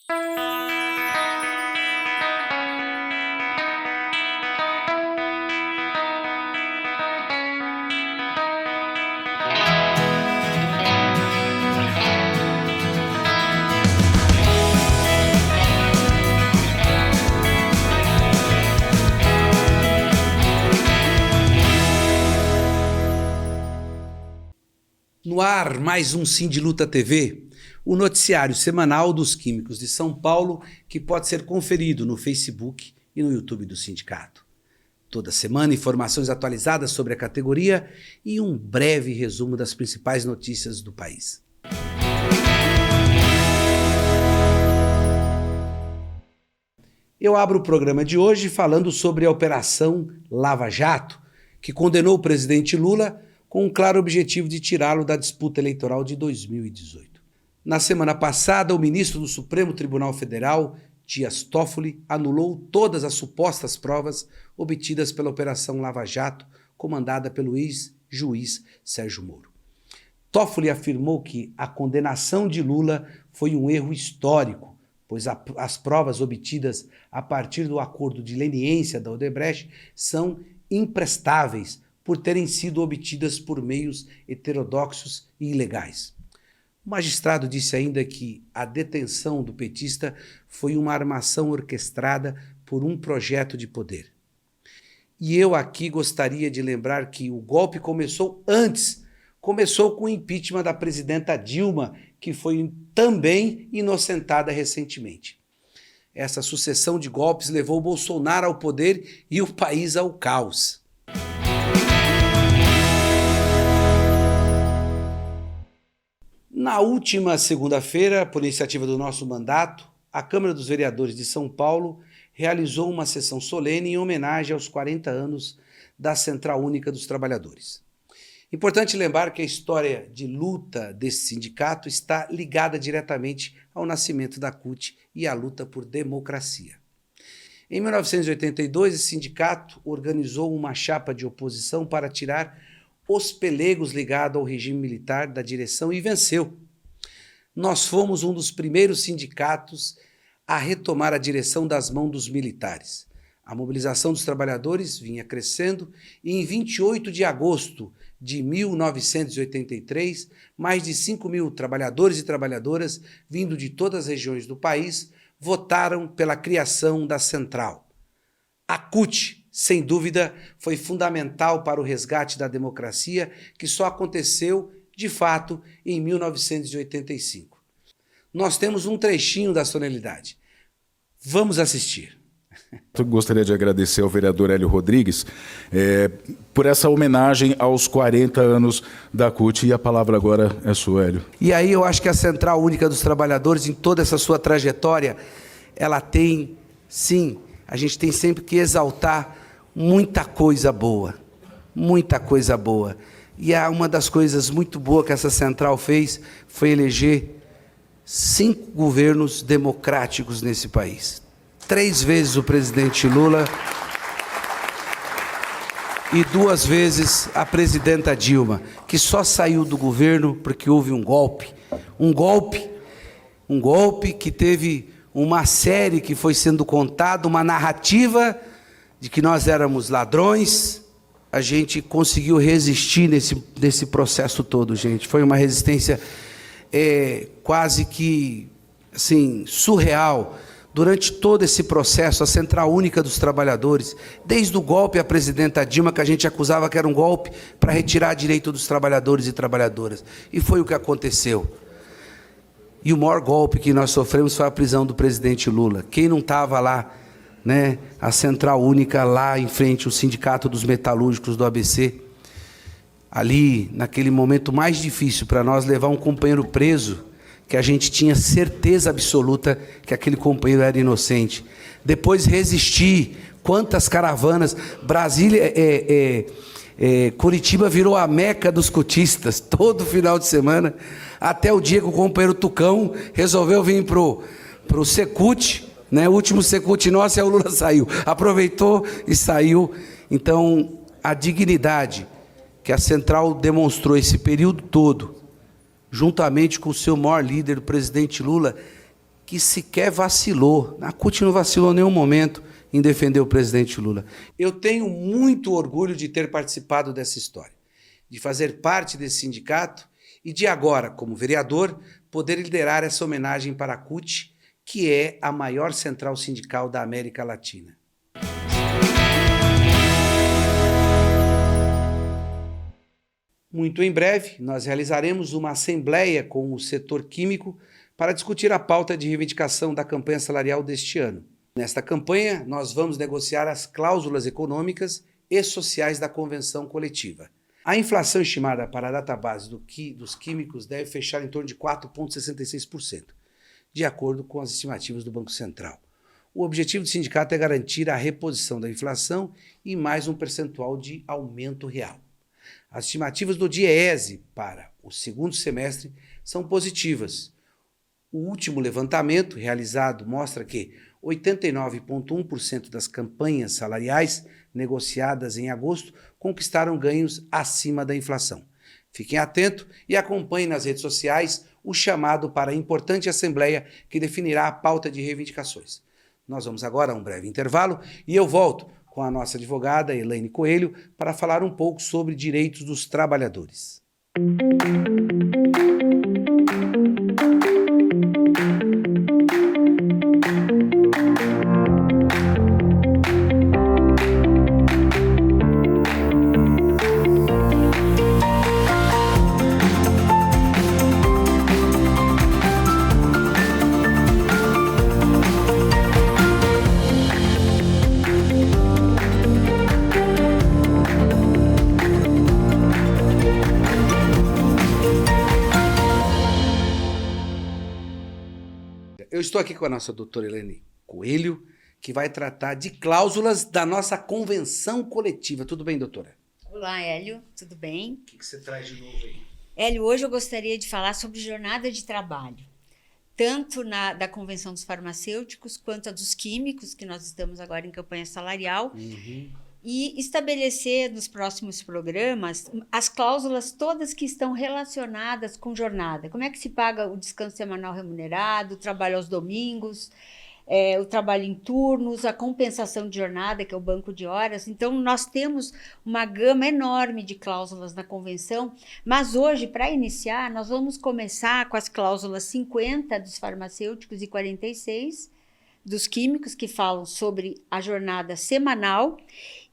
No ar, mais um Sim de Luta TV, o noticiário semanal dos químicos de São Paulo, que pode ser conferido no Facebook e no YouTube do sindicato. Toda semana, informações atualizadas sobre a categoria e um breve resumo das principais notícias do país. Eu abro o programa de hoje falando sobre a Operação Lava Jato, que condenou o presidente Lula com um claro objetivo de tirá-lo da disputa eleitoral de 2018. Na semana passada, o ministro do Supremo Tribunal Federal, Dias Toffoli, anulou todas as supostas provas obtidas pela Operação Lava Jato, comandada pelo ex-juiz Sérgio Moro. Toffoli afirmou que a condenação de Lula foi um erro histórico, pois as provas obtidas a partir do acordo de leniência da Odebrecht são imprestáveis, por terem sido obtidas por meios heterodoxos e ilegais. O magistrado disse ainda que a detenção do petista foi uma armação orquestrada por um projeto de poder. E eu aqui gostaria de lembrar que o golpe começou antes, começou com o impeachment da presidenta Dilma, que foi também inocentada recentemente. Essa sucessão de golpes levou Bolsonaro ao poder e o país ao caos. Na última segunda-feira, por iniciativa do nosso mandato, a Câmara dos Vereadores de São Paulo realizou uma sessão solene em homenagem aos 40 anos da Central Única dos Trabalhadores. Importante lembrar que a história de luta desse sindicato está ligada diretamente ao nascimento da CUT e à luta por democracia. Em 1982, esse sindicato organizou uma chapa de oposição para tirar os pelegos ligados ao regime militar da direção e venceu. Nós fomos um dos primeiros sindicatos a retomar a direção das mãos dos militares. A mobilização dos trabalhadores vinha crescendo e em 28 de agosto de 1983, mais de 5.000 trabalhadores e trabalhadoras, vindo de todas as regiões do país, votaram pela criação da Central. A CUT, sem dúvida, foi fundamental para o resgate da democracia, que só aconteceu, de fato, em 1985. Nós temos um trechinho da solenidade. Vamos assistir. Eu gostaria de agradecer ao vereador Hélio Rodrigues por essa homenagem aos 40 anos da CUT, e a palavra agora é sua, Hélio. E aí eu acho que a Central Única dos Trabalhadores, em toda essa sua trajetória, ela tem, sim, a gente tem sempre que exaltar muita coisa boa, muita coisa boa. E uma das coisas muito boas que essa central fez foi eleger 5 governos democráticos nesse país. 3 vezes o presidente Lula e 2 vezes a presidenta Dilma, que só saiu do governo porque houve um golpe que teve uma série que foi sendo contada, uma narrativa de que nós éramos ladrões. A gente conseguiu resistir nesse processo todo, gente. Foi uma resistência quase que assim, surreal. Durante todo esse processo, a Central Única dos Trabalhadores, desde o golpe à presidenta Dilma, que a gente acusava que era um golpe para retirar direito dos trabalhadores e trabalhadoras. E foi o que aconteceu. E o maior golpe que nós sofremos foi a prisão do presidente Lula. Quem não estava lá, né, a Central Única lá em frente, o Sindicato dos Metalúrgicos do ABC, ali, naquele momento mais difícil para nós, levar um companheiro preso, que a gente tinha certeza absoluta que aquele companheiro era inocente. Depois resistir, quantas caravanas, Brasília, Curitiba virou a meca dos cotistas, todo final de semana, até o dia que o companheiro Tucão resolveu vir pro Secult, né? O último Secult nosso, e o Lula saiu, aproveitou e saiu. Então, a dignidade que a Central demonstrou esse período todo, juntamente com o seu maior líder, o presidente Lula, que sequer vacilou. A CUT não vacilou em nenhum momento em defender o presidente Lula. Eu tenho muito orgulho de ter participado dessa história, de fazer parte desse sindicato e de agora, como vereador, poder liderar essa homenagem para a CUT, que é a maior central sindical da América Latina. Muito em breve, nós realizaremos uma assembleia com o setor químico para discutir a pauta de reivindicação da campanha salarial deste ano. Nesta campanha, nós vamos negociar as cláusulas econômicas e sociais da convenção coletiva. A inflação estimada para a database dos químicos deve fechar em torno de 4,66%, de acordo com as estimativas do Banco Central. O objetivo do sindicato é garantir a reposição da inflação e mais um percentual de aumento real. As estimativas do DIEESE para o segundo semestre são positivas. O último levantamento realizado mostra que 89,1% das campanhas salariais negociadas em agosto conquistaram ganhos acima da inflação. Fiquem atentos e acompanhem nas redes sociais o chamado para a importante assembleia que definirá a pauta de reivindicações. Nós vamos agora a um breve intervalo e eu volto com a nossa advogada Elaine Coelho para falar um pouco sobre direitos dos trabalhadores. Eu estou aqui com a nossa doutora Elaine Coelho, que vai tratar de cláusulas da nossa convenção coletiva. Tudo bem, doutora? Olá, Hélio, tudo bem? O que você traz de novo aí? Hélio, hoje eu gostaria de falar sobre jornada de trabalho, tanto da Convenção dos Farmacêuticos quanto a dos Químicos, que nós estamos agora em campanha salarial, e estabelecer nos próximos programas as cláusulas todas que estão relacionadas com jornada. Como é que se paga o descanso semanal remunerado, o trabalho aos domingos, o trabalho em turnos, a compensação de jornada, que é o banco de horas. Então, nós temos uma gama enorme de cláusulas na convenção, mas hoje, para iniciar, nós vamos começar com as cláusulas 50 dos farmacêuticos e 46 dos químicos, que falam sobre a jornada semanal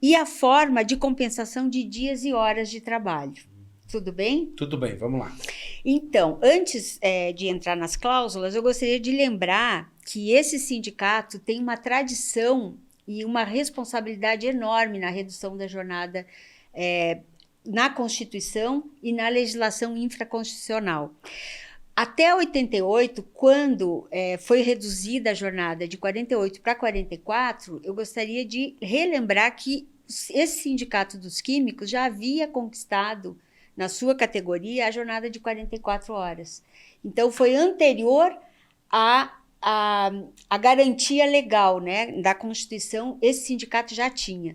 e a forma de compensação de dias e horas de trabalho. Tudo bem? Tudo bem, vamos lá. Então, antes de entrar nas cláusulas, eu gostaria de lembrar que esse sindicato tem uma tradição e uma responsabilidade enorme na redução da jornada na Constituição e na legislação infraconstitucional. Até 88, quando foi reduzida a jornada de 48 para 44, eu gostaria de relembrar que esse sindicato dos químicos já havia conquistado, na sua categoria, a jornada de 44 horas. Então, foi anterior à garantia legal, né, da Constituição, esse sindicato já tinha.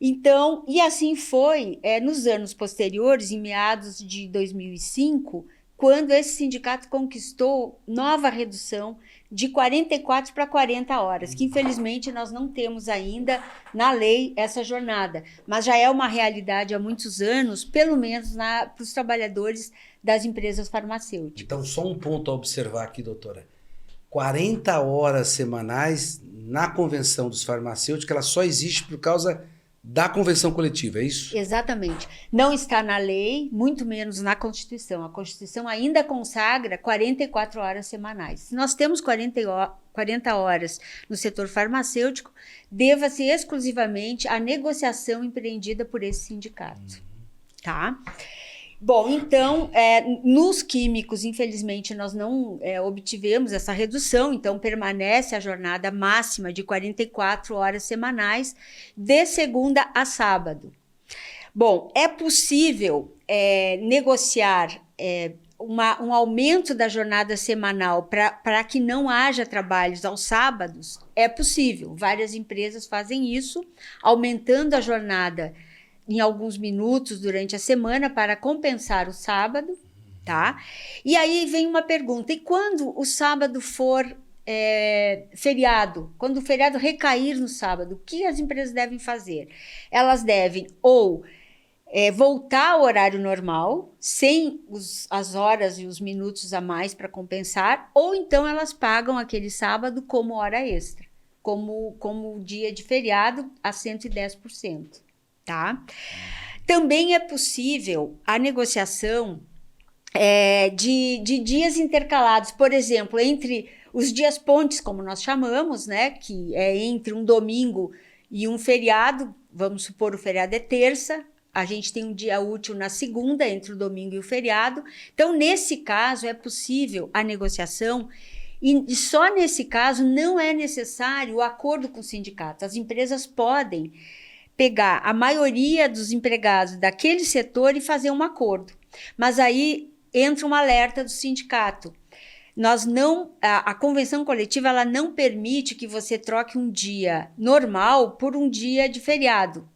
Então, e assim foi nos anos posteriores, em meados de 2005, quando esse sindicato conquistou nova redução de 44 para 40 horas, que infelizmente nós não temos ainda na lei essa jornada, mas já é uma realidade há muitos anos, pelo menos para os trabalhadores das empresas farmacêuticas. Então, só um ponto a observar aqui, doutora. 40 horas semanais na convenção dos farmacêuticos, ela só existe por causa da convenção coletiva, é isso? Exatamente. Não está na lei, muito menos na Constituição. A Constituição ainda consagra 44 horas semanais. Se nós temos 40 horas no setor farmacêutico, deva-se exclusivamente à negociação empreendida por esse sindicato. Tá? Bom, então, nos químicos, infelizmente, nós não obtivemos essa redução, então permanece a jornada máxima de 44 horas semanais, de segunda a sábado. Bom, é possível negociar um aumento da jornada semanal para que não haja trabalhos aos sábados? É possível, várias empresas fazem isso, aumentando a jornada em alguns minutos durante a semana para compensar o sábado, tá? E aí vem uma pergunta, e quando o sábado for feriado, quando o feriado recair no sábado, o que as empresas devem fazer? Elas devem ou voltar ao horário normal, sem as horas e os minutos a mais para compensar, ou então elas pagam aquele sábado como hora extra, como dia de feriado a 110%, tá? Também é possível a negociação de dias intercalados, por exemplo, entre os dias pontes, como nós chamamos, né, que é entre um domingo e um feriado, vamos supor o feriado é terça, a gente tem um dia útil na segunda, entre o domingo e o feriado. Então, nesse caso, é possível a negociação e só nesse caso não é necessário o acordo com o sindicato. As empresas podem pegar a maioria dos empregados daquele setor e fazer um acordo. Mas aí entra um alerta do sindicato. A convenção coletiva ela não permite que você troque um dia normal por um dia de feriado,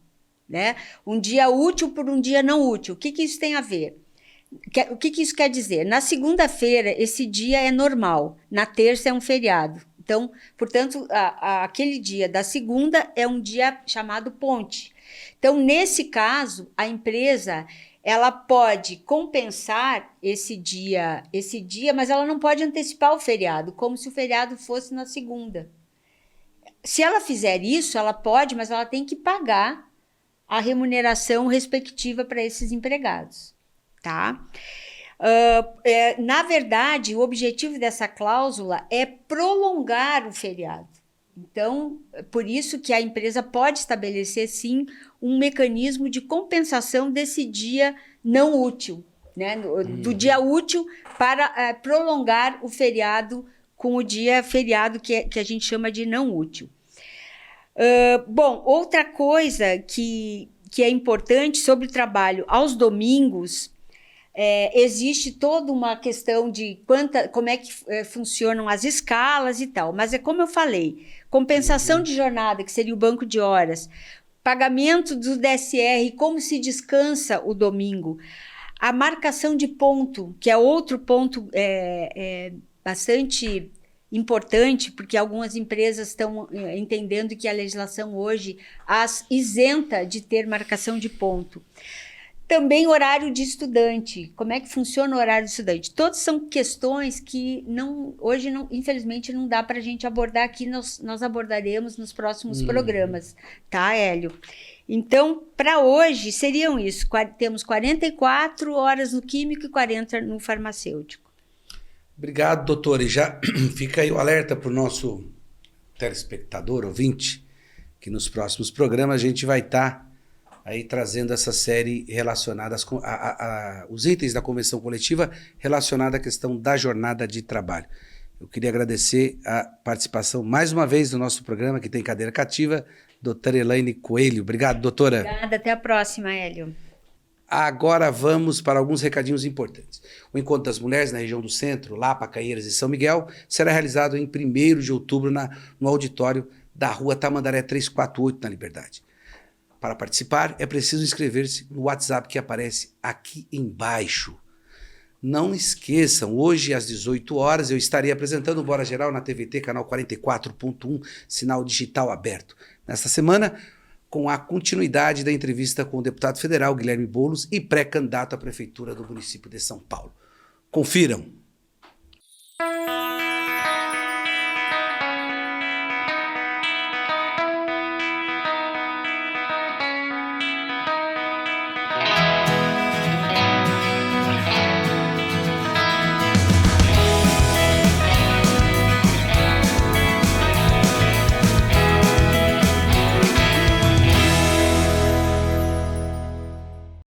né? Um dia útil por um dia não útil. O que isso tem a ver? O que isso quer dizer? Na segunda-feira, esse dia é normal. Na terça é um feriado. Então, portanto, aquele dia da segunda é um dia chamado ponte. Então, nesse caso, a empresa ela pode compensar esse dia, mas ela não pode antecipar o feriado, como se o feriado fosse na segunda. Se ela fizer isso, ela pode, mas ela tem que pagar a remuneração respectiva para esses empregados, tá? Na verdade, o objetivo dessa cláusula é prolongar o feriado. Então, por isso que a empresa pode estabelecer, sim, um mecanismo de compensação desse dia não útil, né? Do dia útil para prolongar o feriado com o dia feriado que a gente chama de não útil. Bom, outra coisa que é importante sobre o trabalho aos domingos, existe toda uma questão de como é que funcionam as escalas e tal, mas é como eu falei, compensação de jornada, que seria o banco de horas, pagamento do DSR, como se descansa o domingo, a marcação de ponto, que é outro ponto bastante importante, porque algumas empresas estão entendendo que a legislação hoje as isenta de ter marcação de ponto. Também horário de estudante. Como é que funciona o horário de estudante? Todas são questões que hoje, infelizmente, não dá para a gente abordar aqui, nós abordaremos nos próximos programas, tá, Hélio? Então, para hoje, seriam isso. Temos 44 horas no químico e 40 no farmacêutico. Obrigado, doutor. E já fica aí o alerta para o nosso telespectador, ouvinte, que nos próximos programas a gente vai estar aí trazendo essa série relacionada os itens da convenção coletiva relacionada à questão da jornada de trabalho. Eu queria agradecer a participação mais uma vez do nosso programa, que tem cadeira cativa, doutora Elaine Coelho. Obrigado, doutora. Obrigada, até a próxima, Hélio. Agora vamos para alguns recadinhos importantes. O Encontro das Mulheres na região do Centro, Lapa, Caieiras e São Miguel, será realizado em 1º de outubro no auditório da Rua Tamandaré 348, na Liberdade. Para participar, é preciso inscrever-se no WhatsApp que aparece aqui embaixo. Não esqueçam, hoje às 18 horas eu estarei apresentando o Bora Geral na TVT, canal 44.1, sinal digital aberto. Nesta semana, com a continuidade da entrevista com o deputado federal Guilherme Boulos e pré-candidato à prefeitura do município de São Paulo. Confiram!